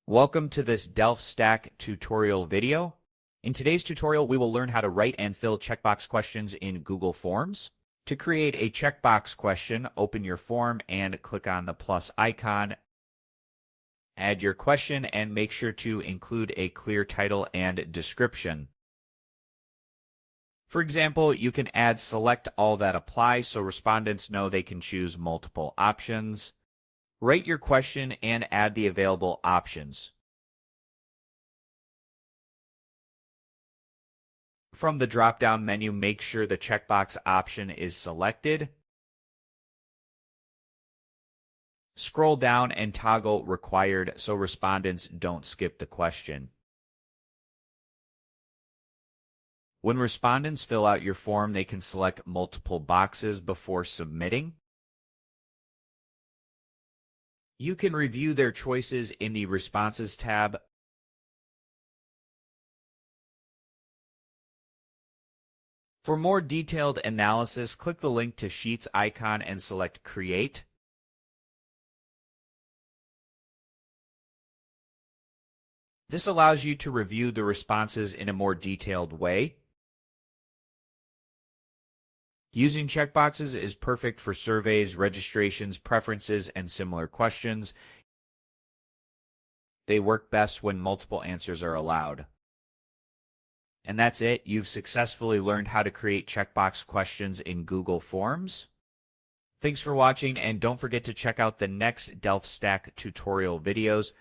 Welcome to this DelftStack tutorial video. In today's tutorial, we will learn how to write and fill checkbox questions in Google Forms. To create a checkbox question, open your form and click on the plus icon. Add your question and make sure to include a clear title and description. For example, you can add select all that apply so respondents know they can choose multiple options. Write your question and add the available options. From the drop-down menu, make sure the checkbox option is selected. Scroll down and toggle required so respondents don't skip the question. When respondents fill out your form, they can select multiple boxes before submitting. You can review their choices in the Responses tab. For more detailed analysis, click the link to Sheets icon and select Create. This allows you to review the responses in a more detailed way. Using checkboxes is perfect for surveys, registrations, preferences, and similar questions. They work best when multiple answers are allowed. And that's it. You've successfully learned how to create checkbox questions in Google Forms. Thanks for watching, and don't forget to check out the next DelftStack tutorial videos.